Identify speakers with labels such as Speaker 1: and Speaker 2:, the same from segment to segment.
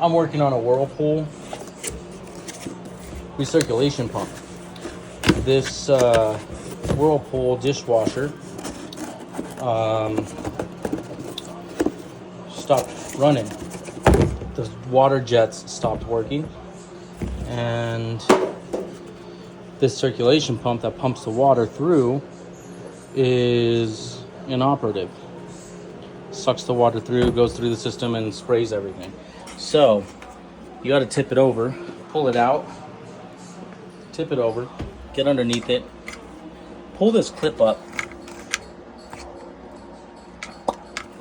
Speaker 1: I'm working on a Whirlpool recirculation pump. This Whirlpool dishwasher stopped running. The water jets stopped working, and this circulation pump that pumps the water through is inoperative. Sucks the water through, goes through the system, and sprays everything. So you got to tip it over, pull it out, tip it over, get underneath it, pull this clip up,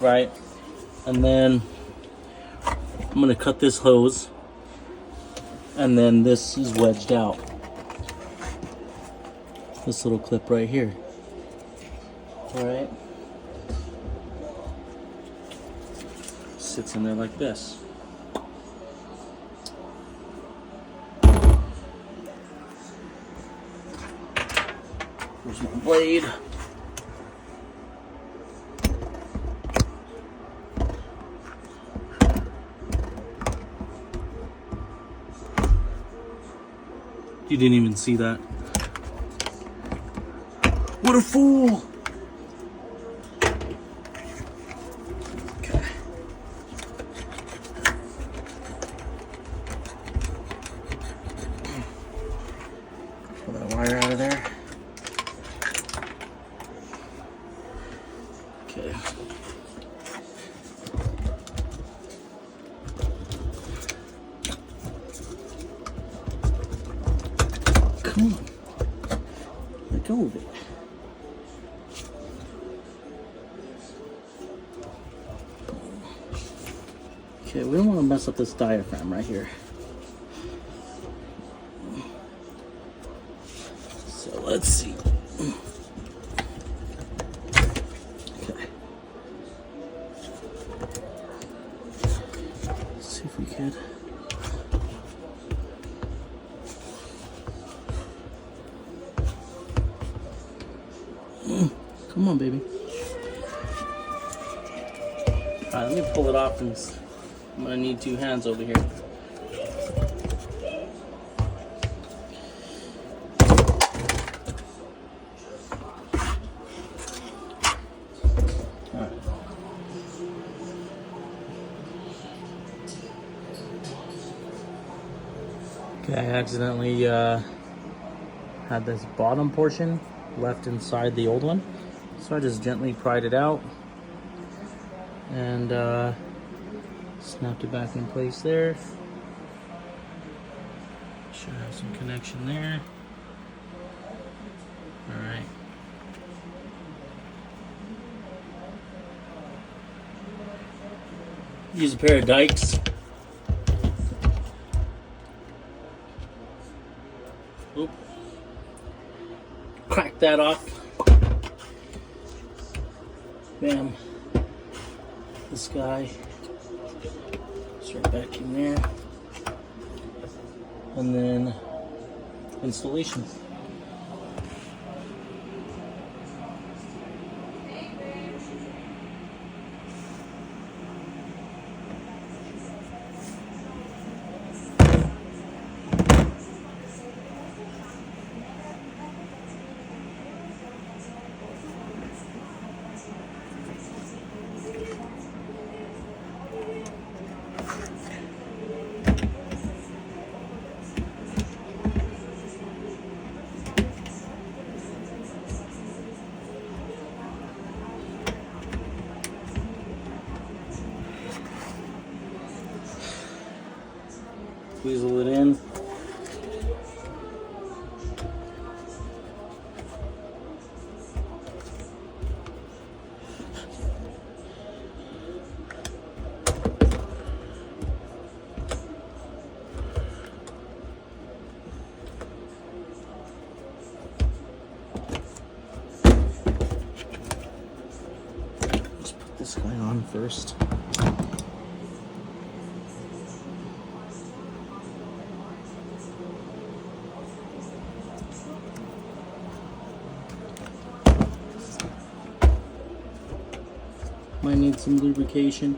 Speaker 1: right? And then I'm going to cut this hose, and then this is wedged out. This little clip right here. All right. Sits in there like this. Here's my blade. You didn't even see that. What a fool! Okay. Pull that wire out of there. Okay. Come on. Let go of it. Okay, we don't want to mess up this diaphragm right here. So let's see. Okay. Let's see if we could. Come on, baby. All right, let me pull it off, and I'm gonna need 2 hands over here. All right. Okay, I accidentally had this bottom portion left inside the old one, so I just gently pried it out and snapped it back in place there. Should have some connection there. All right. Use a pair of dikes. Oop. Crack that off. Bam. This guy. Start back in there. And then installation. Weasel it in. Let's put this guy on first. Might need some lubrication.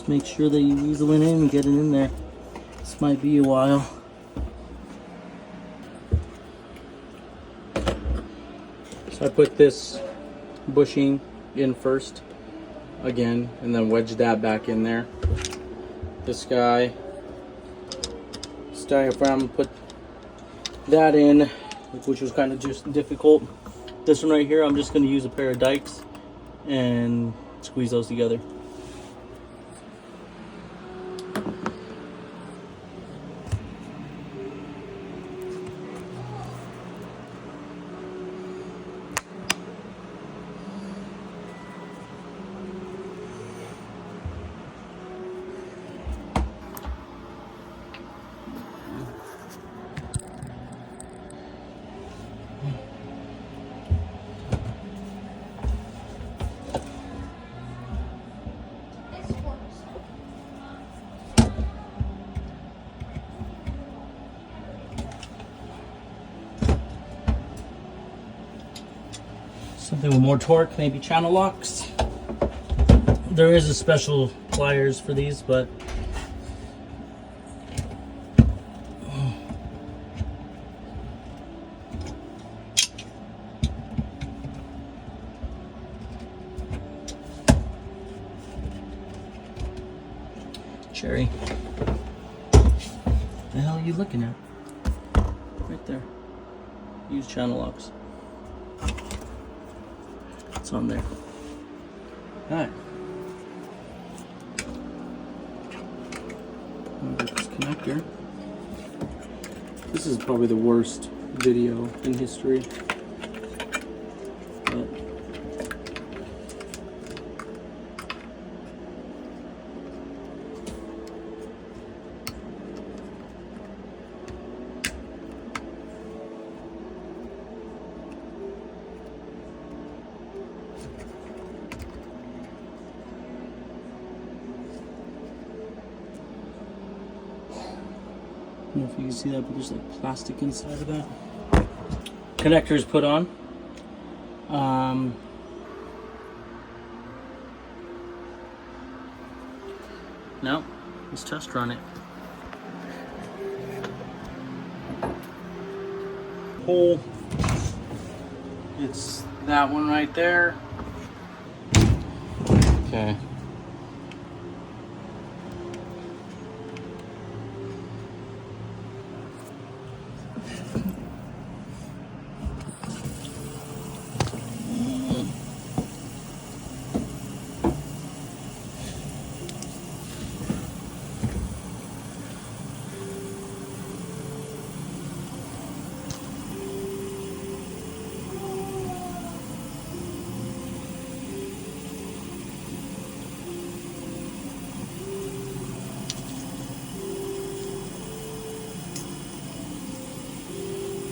Speaker 2: Just make sure that you weasel it in and get it in there. This might be a while.
Speaker 1: So I put this bushing in first again, and then wedge that back in there. This guy, this diaphragm, put that in, which was kind of just difficult. This one right here, I'm just going to use a pair of dikes and squeeze those together. Something with more torque, maybe channel locks. There is a special pliers for these, but Cherry, the hell are you looking at? Right there. Use channel locks. It's on there. Alright. Get this connector. This is probably the worst video in history. But I don't know if you can see that, but there's like plastic inside of that. Connector is put on. Now, let's test run it. Hole. It's that one right there. Okay.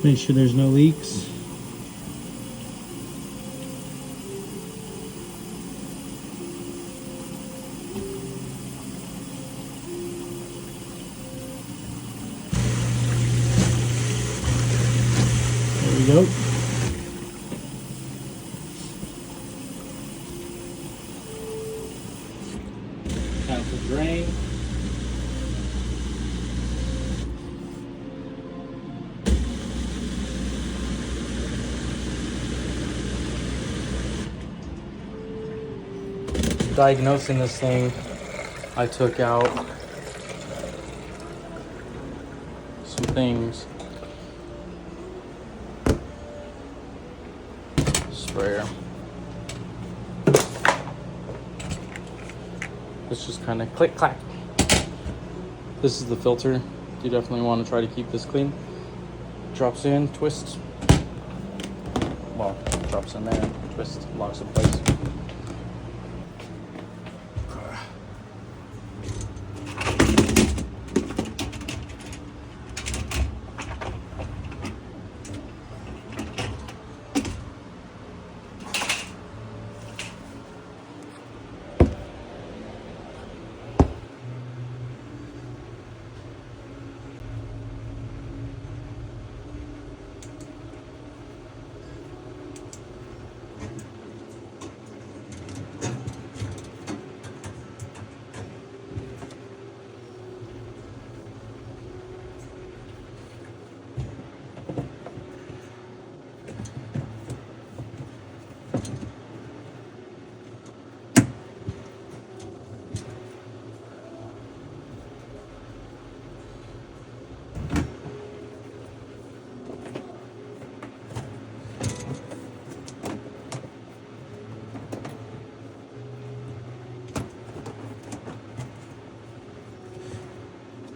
Speaker 1: Make sure there's no leaks. There we go. Time to drain. Diagnosing this thing, I took out some things. Sprayer. It's just kind of click clack. This is the filter. You definitely want to try to keep this clean. Drops in, twists. Well, drops in there, twist, locks in place.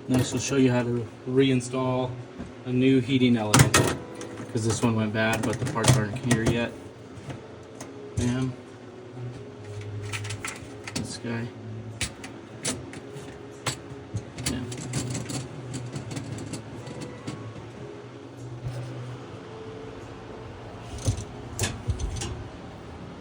Speaker 1: Next, we'll show you how to reinstall a new heating element, because this one went bad, but the parts aren't here yet. Bam. This guy.